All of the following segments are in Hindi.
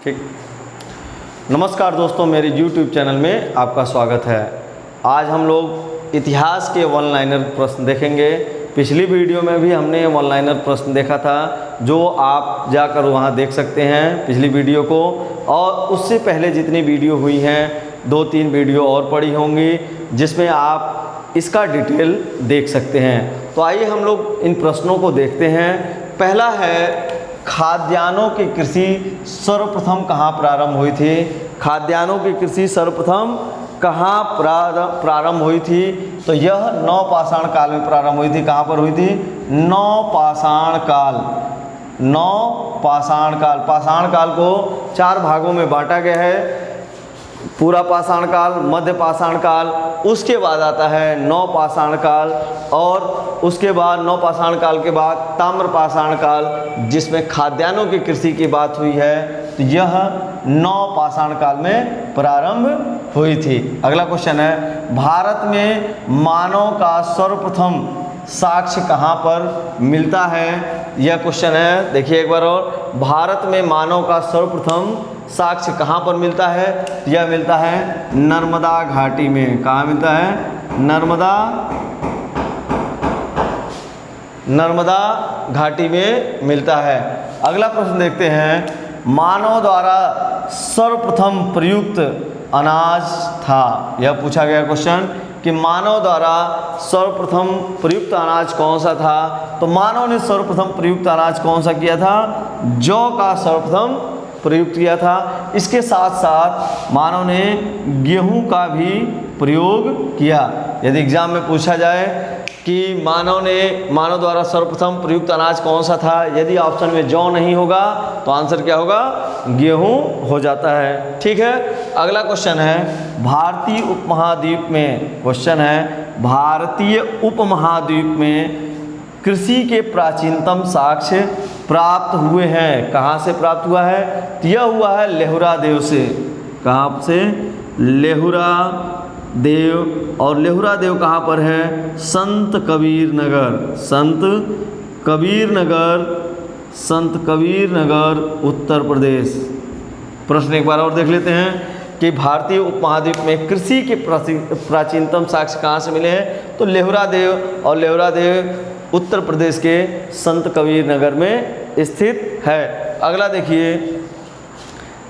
ठीक। नमस्कार दोस्तों, मेरे YouTube चैनल में आपका स्वागत है। आज हम लोग इतिहास के वन लाइनर प्रश्न देखेंगे। पिछली वीडियो में भी हमने वन लाइनर प्रश्न देखा था, जो आप जाकर वहां देख सकते हैं पिछली वीडियो को, और उससे पहले जितनी वीडियो हुई हैं 2-3 वीडियो और पड़ी होंगी जिसमें आप इसका डिटेल देख सकते हैं। तो आइए हम लोग इन प्रश्नों को देखते हैं। पहला है, खाद्यान्नों की कृषि सर्वप्रथम कहाँ प्रारंभ हुई थी? खाद्यान्नों की कृषि सर्वप्रथम कहाँ प्रारंभ हुई थी? तो यह नवपाषाण काल में प्रारंभ हुई थी। कहाँ पर हुई थी? नवपाषाण काल। नवपाषाण काल, पाषाण काल को 4 भागों में बांटा गया है। पूरा पाषाण काल, मध्य पाषाण काल, उसके बाद आता है नवपाषाण काल, और उसके बाद नवपाषाण काल के बाद ताम्रपाषाण काल, जिसमें खाद्यान्नों की कृषि की बात हुई है। तो यह नवपाषाण काल में प्रारंभ हुई थी। अगला क्वेश्चन है, भारत में मानव का सर्वप्रथम साक्ष्य कहाँ पर मिलता है? यह क्वेश्चन है, देखिए एक बार और। भारत में मानव का सर्वप्रथम साक्ष्य कहाँ पर मिलता है? यह मिलता है नर्मदा घाटी में। कहाँ मिलता है? नर्मदा घाटी में मिलता है। अगला प्रश्न देखते हैं, मानव द्वारा सर्वप्रथम प्रयुक्त अनाज था। यह पूछा गया क्वेश्चन कि मानव द्वारा सर्वप्रथम प्रयुक्त अनाज कौन सा था? तो मानव ने सर्वप्रथम प्रयुक्त अनाज कौन सा किया था? जौ का सर्वप्रथम प्रयुक्त किया था। इसके साथ साथ मानव ने गेहूं का भी प्रयोग किया। यदि एग्जाम में पूछा जाए कि मानव द्वारा सर्वप्रथम प्रयुक्त अनाज कौन सा था, यदि ऑप्शन में जौ नहीं होगा तो आंसर क्या होगा? गेहूं हो जाता है। ठीक है। अगला क्वेश्चन है, भारतीय उपमहाद्वीप में, क्वेश्चन है, भारतीय उपमहाद्वीप में कृषि के प्राचीनतम साक्ष्य प्राप्त हुए हैं। कहाँ से प्राप्त हुआ है? यह हुआ है लेहुरा देव से। कहाँ से? लेहुरा देव। और लेहुरा देव कहाँ पर है? संत कबीर नगर उत्तर प्रदेश। प्रश्न एक बार और देख लेते हैं कि भारतीय उपमहाद्वीप में कृषि के प्राचीनतम साक्ष्य कहाँ से मिले हैं? तो लेहुरा देव, और लेहुरा देव उत्तर प्रदेश के संत कबीर नगर में स्थित है। अगला देखिए,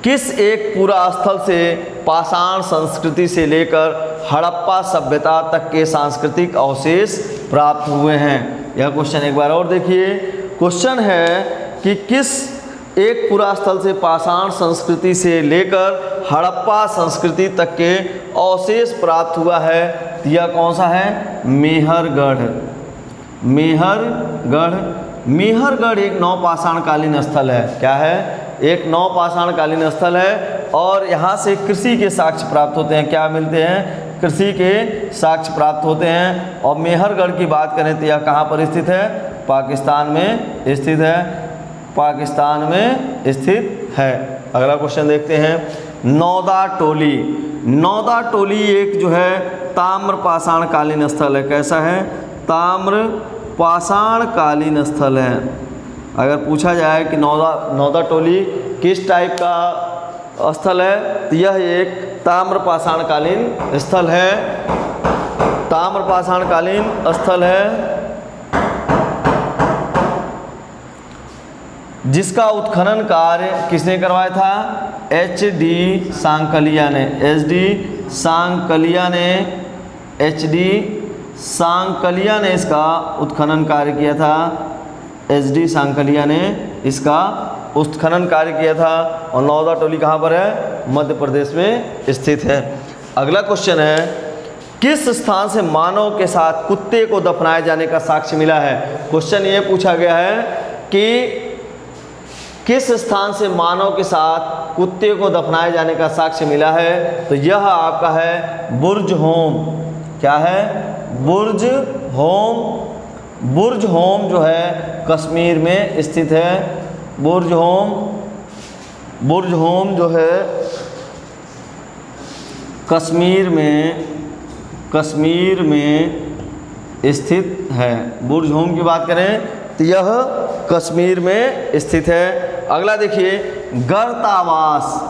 किस एक पुरा स्थल से पाषाण संस्कृति से लेकर हड़प्पा सभ्यता तक के सांस्कृतिक अवशेष प्राप्त हुए हैं? यह क्वेश्चन एक बार और देखिए। क्वेश्चन है कि किस एक पुरा स्थल से पाषाण संस्कृति से लेकर हड़प्पा संस्कृति तक के अवशेष प्राप्त हुआ है? यह कौन सा है? मेहरगढ़ एक नवपाषाण कालीन स्थल है। क्या है? एक नवपाषाण कालीन स्थल है, और यहाँ से कृषि के साक्ष्य प्राप्त होते हैं। क्या मिलते हैं? कृषि के साक्ष्य प्राप्त होते हैं। और मेहरगढ़ की बात करें तो यह कहाँ पर स्थित है? पाकिस्तान में स्थित है। अगला क्वेश्चन देखते हैं, नौदा टोली एक जो है ताम्रपाषाण कालीन स्थल है। कैसा है? ताम्रपाषाण कालीन स्थल है। अगर पूछा जाए कि नौदा टोली किस टाइप का स्थल है, तो यह एक ताम्रपाषाण कालीन स्थल है। ताम्रपाषाण कालीन स्थल है जिसका उत्खनन कार्य किसने करवाया था? HD सांकलिया ने इसका उत्खनन कार्य किया था। HD सांकलिया ने इसका उत्खनन कार्य किया था। और नौदा टोली कहाँ पर है? मध्य प्रदेश में स्थित है। अगला क्वेश्चन है, किस स्थान से मानव के साथ कुत्ते को दफनाए जाने का साक्ष्य मिला है? क्वेश्चन ये पूछा गया है कि किस स्थान से मानव के साथ कुत्ते को दफनाए जाने का साक्ष्य मिला है? तो यह आपका है बुर्ज होम। क्या है? बुर्ज होम जो है कश्मीर में स्थित है। बुर्ज होम जो है कश्मीर में स्थित है। बुर्ज होम की बात करें तो यह कश्मीर में स्थित है। अगला देखिए, गर्त आवास,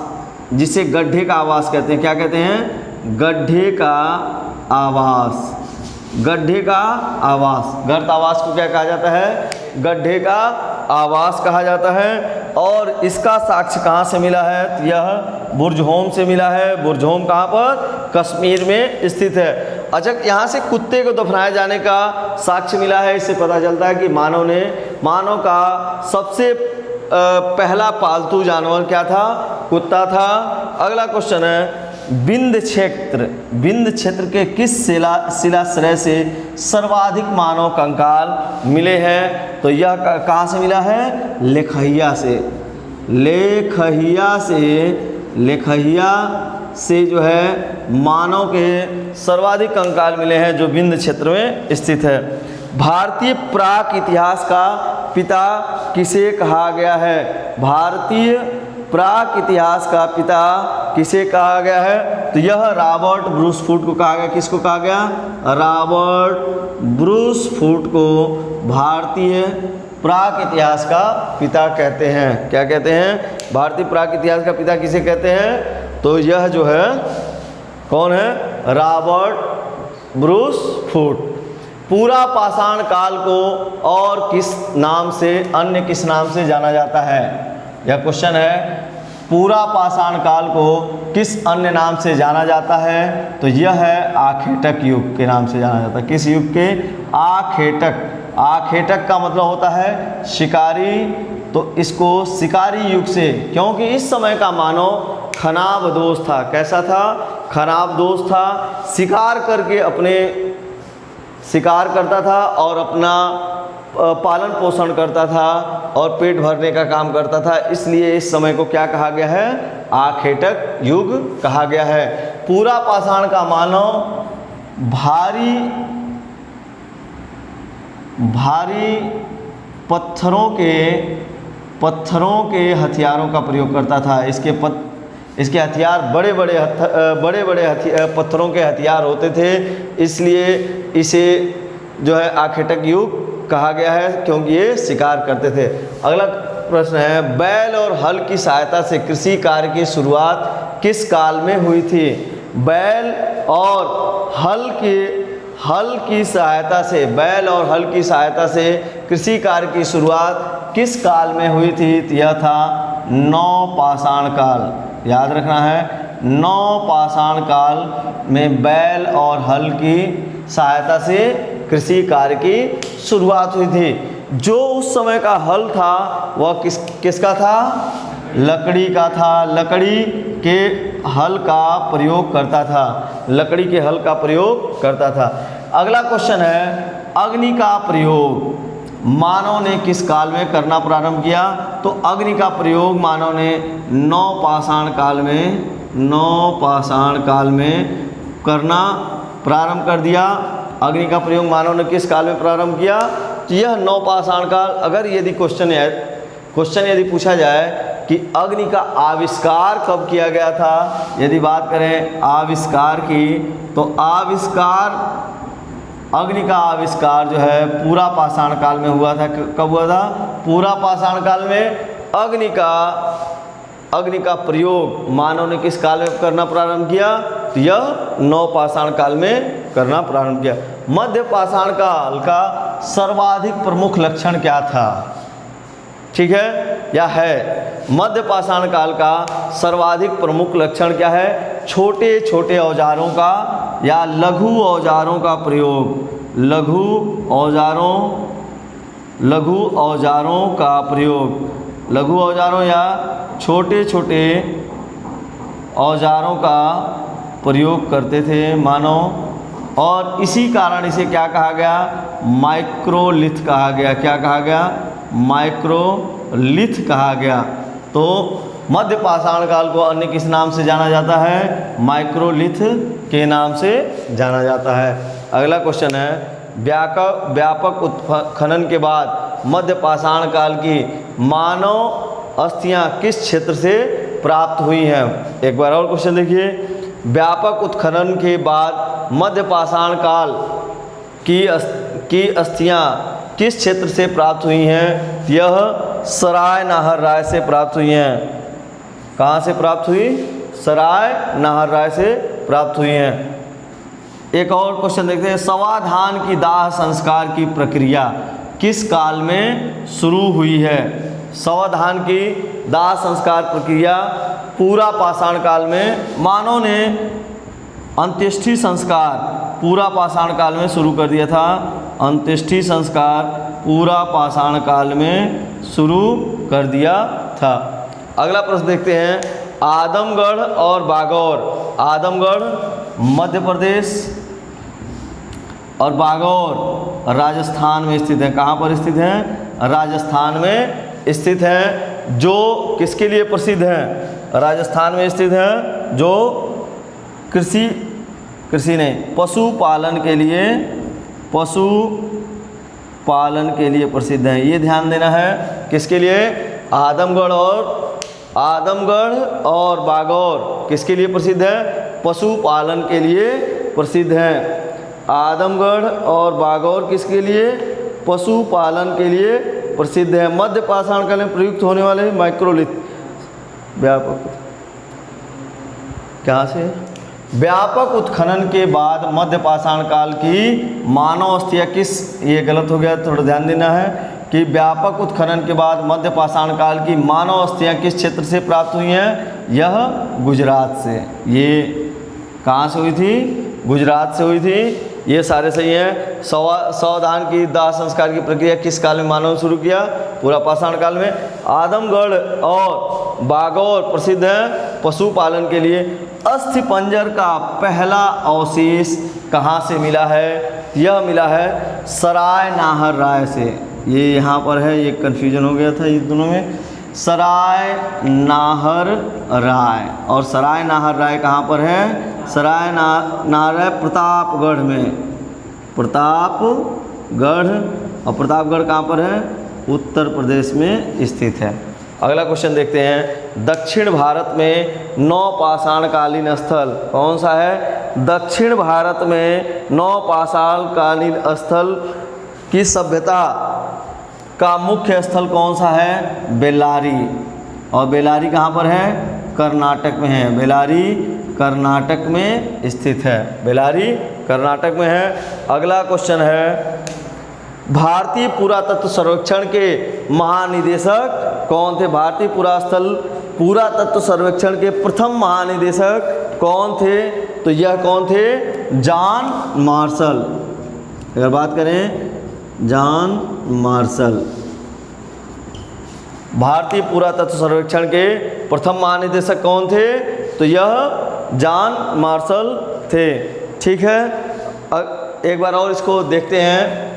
जिसे गड्ढे का आवास कहते हैं, क्या कहते हैं? गड्ढे का आवास, गड्ढे का आवास। गर्त आवास को क्या कहा जाता है? गड्ढे का आवास कहा जाता है। और इसका साक्ष्य कहाँ से मिला है? तो यह बुर्जहोम से मिला है। बुर्जहोम कहाँ पर? कश्मीर में स्थित है। अच्छा, यहाँ से कुत्ते को दफनाए जाने का साक्ष्य मिला है। इससे पता चलता है कि मानव का सबसे पहला पालतू जानवर क्या था? कुत्ता था। अगला क्वेश्चन है, विंध्य क्षेत्र के किस शिलाश्रय से सर्वाधिक मानव कंकाल मिले हैं? तो यह कहाँ से मिला है? लेखहिया से जो है मानव के सर्वाधिक कंकाल मिले हैं, जो विंध्य क्षेत्र में स्थित है। भारतीय प्राक इतिहास का पिता किसे कहा गया है? भारतीय प्राक इतिहास का पिता किसे कहा गया है? तो यह रॉबर्ट ब्रूसफूट को कहा गया। किसको कहा गया? रॉबर्ट ब्रूसफूट को भारतीय प्राक इतिहास का पिता कहते हैं। क्या कहते हैं? भारतीय प्राक इतिहास का पिता किसे कहते हैं? तो यह जो है कौन है? रॉबर्ट ब्रूसफूट। पूरा पाषाण काल को और अन्य किस नाम से जाना जाता है? यह क्वेश्चन है। पूरा पाषाण काल को किस अन्य नाम से जाना जाता है? तो यह है आखेटक युग के नाम से जाना जाता है। किस युग के? आखेटक। आखेटक का मतलब होता है शिकारी। तो इसको शिकारी युग से, क्योंकि इस समय का मानव खनाबदोष था। कैसा था? खनाबदोष था। शिकार करता था और अपना पालन पोषण करता था और पेट भरने का काम करता था। इसलिए इस समय को क्या कहा गया है? आखेटक युग कहा गया है। पूरा पाषाण का मानव भारी पत्थरों के हथियारों का प्रयोग करता था। इसके हथियार बड़े बड़े पत्थरों के हथियार होते थे। इसलिए इसे जो है आखेटक युग कहा गया है, क्योंकि ये शिकार करते थे। अगला प्रश्न है, बैल और हल की सहायता से कृषि कार्य की शुरुआत किस काल में हुई थी? बैल और हल की सहायता से कृषि कार्य की शुरुआत किस काल में हुई थी? तो यह था नवपाषाण काल। याद रखना है, नवपाषाण काल में बैल और हल की सहायता से कृषि कार्य की शुरुआत हुई थी। जो उस समय का हल था वह किसका था? लकड़ी का था। लकड़ी के हल का प्रयोग करता था। अगला क्वेश्चन है, अग्नि का प्रयोग मानव ने किस काल में करना प्रारंभ किया? तो अग्नि का प्रयोग मानव ने नवपाषाण काल में करना प्रारंभ कर दिया। अग्नि का प्रयोग मानव ने किस काल में प्रारंभ किया? तो यह नवपाषाण काल। अगर यदि क्वेश्चन यदि पूछा जाए कि अग्नि का आविष्कार कब किया गया था, यदि बात करें आविष्कार की, तो अग्नि का आविष्कार जो है पूरा पाषाण काल में हुआ था। कब हुआ था? पूरा पाषाण काल में। अग्नि का प्रयोग मानव ने किस काल में करना प्रारंभ किया? तो यह नवपाषाण काल में करना प्रारंभ किया। मध्य पाषाण काल का सर्वाधिक प्रमुख लक्षण क्या था? ठीक है, या है मध्य पाषाण काल का सर्वाधिक प्रमुख लक्षण क्या है? छोटे छोटे औजारों का या लघु औजारों का प्रयोग। लघु औजारों या छोटे छोटे औजारों का प्रयोग करते थे मानव, और इसी कारण इसे क्या कहा गया? माइक्रोलिथ कहा गया। क्या कहा गया? माइक्रोलिथ कहा गया। तो मध्य पाषाण काल को अन्य किस नाम से जाना जाता है? माइक्रोलिथ के नाम से जाना जाता है। अगला क्वेश्चन है, व्यापक उत्खनन के बाद मध्य पाषाण काल की मानव अस्थियां किस क्षेत्र से प्राप्त हुई हैं? एक बार और क्वेश्चन देखिए, व्यापक उत्खनन के बाद मध्य पाषाण काल की अस्थियां किस क्षेत्र से प्राप्त हुई हैं? यह सराय नाहर राय से प्राप्त हुई हैं। कहाँ से प्राप्त हुई? सराय नाहर राय से प्राप्त हुई हैं। एक और क्वेश्चन देखते हैं, सवाधान की दाह संस्कार की प्रक्रिया किस काल में शुरू हुई है? सवाधान की दाह संस्कार प्रक्रिया पूरा पाषाण काल में। मानव ने अंत्येष्टि संस्कार पूरा पाषाण काल में शुरू कर दिया था। अंत्येष्टि संस्कार पूरा पाषाण काल में शुरू कर दिया था। अगला प्रश्न देखते हैं, आदमगढ़ और बागौर। आदमगढ़ मध्य प्रदेश और बागौर राजस्थान में स्थित है। कहाँ पर स्थित है? राजस्थान में स्थित है। जो किसके लिए प्रसिद्ध है? राजस्थान में स्थित है जो कृषि नहीं, पशुपालन के लिए प्रसिद्ध है। ये ध्यान देना है। किसके लिए? आदमगढ़ और बागौर किसके लिए प्रसिद्ध है? पशुपालन के लिए प्रसिद्ध है। आदमगढ़ और बागौर किसके लिए? पशुपालन के लिए प्रसिद्ध है। मध्य पाषाण काल में प्रयुक्त होने वाले माइक्रोलिथ व्यापक, क्या से? व्यापक उत्खनन के बाद मध्य पाषाण काल की मानव अस्थियां किस, ये गलत हो गया, थोड़ा ध्यान देना है कि व्यापक उत्खनन के बाद मध्य पाषाण काल की मानव अस्थियां किस क्षेत्र से प्राप्त हुई हैं? यह गुजरात से। ये कहाँ से हुई थी? गुजरात से हुई थी। ये सारे सही हैं। सवाधान की दाह संस्कार की प्रक्रिया किस काल में मानव ने शुरू किया? पूरा पाषाण काल में। आदमगढ़ और बागौर प्रसिद्ध है पशुपालन के लिए। अस्थिपंजर का पहला अवशेष कहाँ से मिला है? यह मिला है सराय नाहर राय से। ये यहाँ पर है, ये कन्फ्यूजन हो गया था ये दोनों में। सराय नाहर राय, और सराय नाहर राय कहाँ पर है? सराय नाहर राय प्रतापगढ़ में। प्रतापगढ़, और प्रतापगढ़ कहाँ पर है? उत्तर प्रदेश में स्थित है। अगला क्वेश्चन देखते हैं, दक्षिण भारत में नवपाषाणकालीन स्थल कौन सा है? दक्षिण भारत में नवपाषाणकालीन स्थल की सभ्यता का मुख्य स्थल कौन सा है? बेल्लारी। और बेल्लारी कहाँ पर है? कर्नाटक में है। बेल्लारी कर्नाटक में स्थित है। बेल्लारी कर्नाटक में है। अगला क्वेश्चन है, भारतीय पुरातत्व सर्वेक्षण के महानिदेशक कौन थे? भारतीय पुरातत्व सर्वेक्षण के प्रथम महानिदेशक कौन थे? तो यह कौन थे? John Marshall. अगर बात करें जॉन मार्शल, भारतीय पुरातत्व सर्वेक्षण के प्रथम महानिदेशक कौन थे? तो यह जॉन मार्शल थे। ठीक है, एक बार और इसको देखते हैं।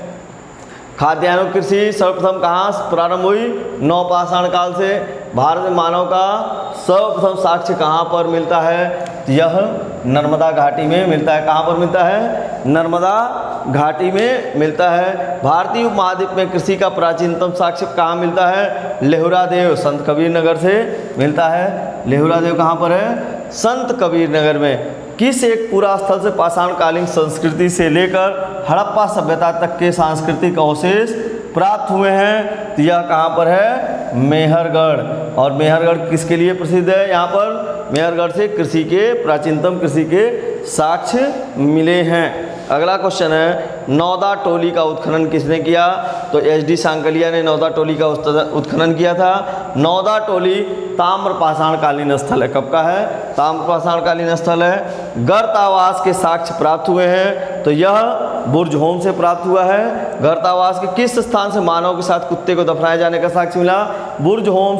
खाद्यान्नों कृषि सर्वप्रथम कहाँ प्रारंभ हुई? नवपाषाण काल से। भारत में मानव का सर्वप्रथम साक्ष्य कहाँ पर मिलता है? यह नर्मदा घाटी में मिलता है। कहाँ पर मिलता है? नर्मदा घाटी में मिलता है। भारतीय उपमहाद्वीप में कृषि का प्राचीनतम साक्ष्य कहाँ मिलता है? लेहुरादेव संत कबीर नगर से मिलता है। लेहुरादेव कहाँ पर है? संत कबीर नगर में। किस एक पूरा स्थल से पाषाणकालीन संस्कृति से लेकर हड़प्पा सभ्यता तक के सांस्कृतिक अवशेष प्राप्त हुए हैं? तो यह कहाँ पर है? मेहरगढ़। और मेहरगढ़ किसके लिए प्रसिद्ध है? यहाँ पर मेहरगढ़ से कृषि के प्राचीनतम कृषि के साक्ष्य मिले हैं। अगला क्वेश्चन है, नौदा टोली का उत्खनन किसने किया? तो एच.डी. सांकलिया ने नौदा टोली का उत्खनन किया था। नौदा टोली ताम्र पाषाणकालीन स्थल है। कब का है? ताम्र पाषाणकालीन स्थल है। गर्तावास के साक्ष्य प्राप्त हुए हैं। तो यह बुर्जहोम से प्राप्त हुआ है। गर्तावास के किस स्थान से मानव के साथ कुत्ते को दफनाए जाने का साक्ष्य मिला? बुर्जहोम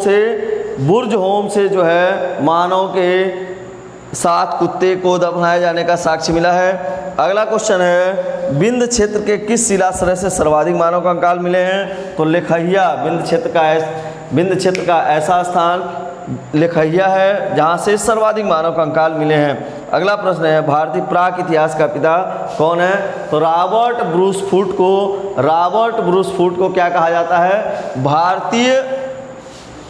से जो है मानव के साथ कुत्ते को दफनाए जाने का साक्ष्य मिला है। अगला क्वेश्चन है, विंध्य क्षेत्र के किस शिलाश्रय से सर्वाधिक मानव कंकाल मिले हैं? तो लेखहिया विंध्य क्षेत्र का ऐसा स्थान लेखहिया है जहां से सर्वाधिक मानव कंकाल मिले हैं। अगला प्रश्न है, भारतीय प्राक इतिहास का पिता कौन है? तो रॉबर्ट ब्रूस फूट को क्या कहा जाता है? भारतीय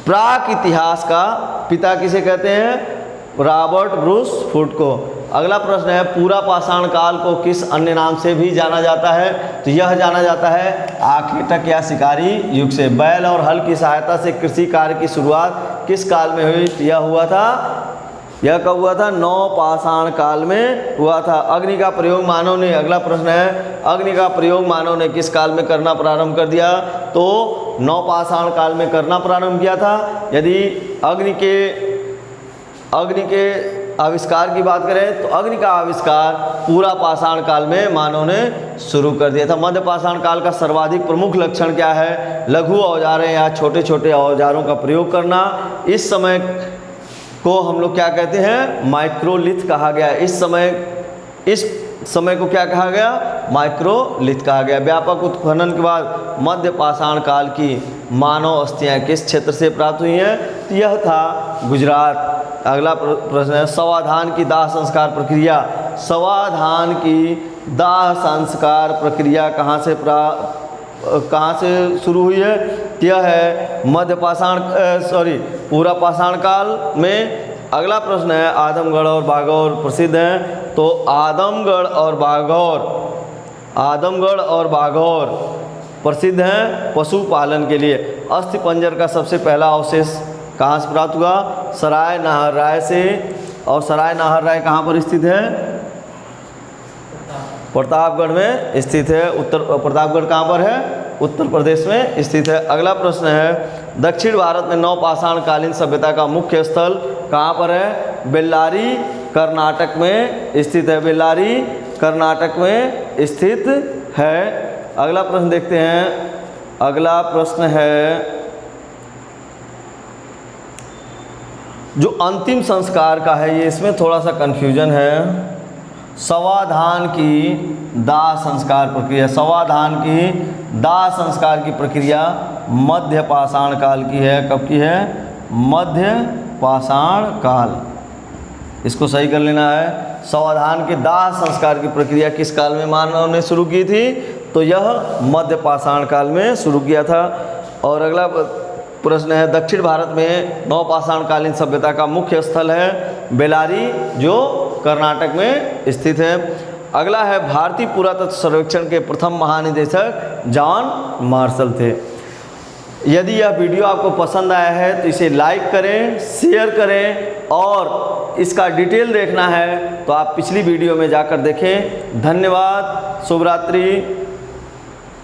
प्राक इतिहास का पिता किसे कहते हैं? रॉबर्ट ब्रूस फूट को। अगला प्रश्न है पूरा पाषाण काल को किस अन्य नाम से भी जाना जाता है? तो यह जाना जाता है आखेटक या शिकारी युग से। बैल और हल की सहायता से कृषि कार्य की शुरुआत किस काल में हुई? यह हुआ था, यह कब हुआ था? नवपाषाण काल में हुआ था। अग्नि का प्रयोग मानव ने, अगला प्रश्न है, अग्नि का प्रयोग मानव ने किस काल में करना प्रारंभ कर दिया? तो नवपाषाण काल में करना प्रारंभ किया था। यदि अग्नि के आविष्कार की बात करें तो अग्नि का आविष्कार पूरा पाषाण काल में मानव ने शुरू कर दिया था। मध्य पाषाण काल का सर्वाधिक प्रमुख लक्षण क्या है? लघु औजारें या छोटे छोटे औजारों का प्रयोग करना। इस समय को हम लोग क्या कहते हैं? माइक्रोलिथ कहा गया। इस समय को क्या कहा गया? माइक्रोलिथ कहा गया। व्यापक उत्खनन के बाद मध्य पाषाण काल की मानव अस्थियां किस क्षेत्र से प्राप्त हुई हैं? तो यह था गुजरात। अगला प्रश्न है सवाधान की दाह संस्कार प्रक्रिया। सवाधान की दाह संस्कार प्रक्रिया कहाँ से शुरू हुई है? यह है मध्य पाषाण पूरा पाषाण काल में। अगला प्रश्न है आदमगढ़ और बागौर प्रसिद्ध हैं। तो आदमगढ़ और बागौर प्रसिद्ध हैं पशुपालन के लिए। अस्थिपंजर का सबसे पहला अवशेष कहाँ से प्राप्त हुआ? सराय नाहर राय से। और सराय नाहर राय कहाँ पर स्थित है? प्रतापगढ़ में स्थित है। प्रतापगढ़ कहाँ पर है? उत्तर प्रदेश में स्थित है। अगला प्रश्न है दक्षिण भारत में नवपाषाण कालीन सभ्यता का मुख्य स्थल कहाँ पर है? बेल्लारी कर्नाटक में स्थित है। बेल्लारी कर्नाटक में स्थित है। अगला प्रश्न देखते हैं। अगला प्रश्न है जो अंतिम संस्कार का है, ये इसमें थोड़ा सा कन्फ्यूजन है। सवाधान की दाह संस्कार प्रक्रिया। सवाधान की दाह संस्कार की प्रक्रिया मध्य पाषाण काल की है। कब की है? मध्य पाषाण काल। इसको सही कर लेना है। सवाधान के दाह संस्कार की प्रक्रिया किस काल में मानव ने शुरू की थी? तो यह मध्य पाषाण काल में शुरू किया था। और अगला प्रश्न है दक्षिण भारत में नवपाषाण कालीन सभ्यता का मुख्य स्थल है बेलारी, जो कर्नाटक में स्थित है। अगला है भारतीय पुरातत्व सर्वेक्षण के प्रथम महानिदेशक जॉन मार्शल थे। यदि यह वीडियो आपको पसंद आया है तो इसे लाइक करें, शेयर करें और इसका डिटेल देखना है तो आप पिछली वीडियो में जाकर देखें। धन्यवाद। शुभ रात्रि।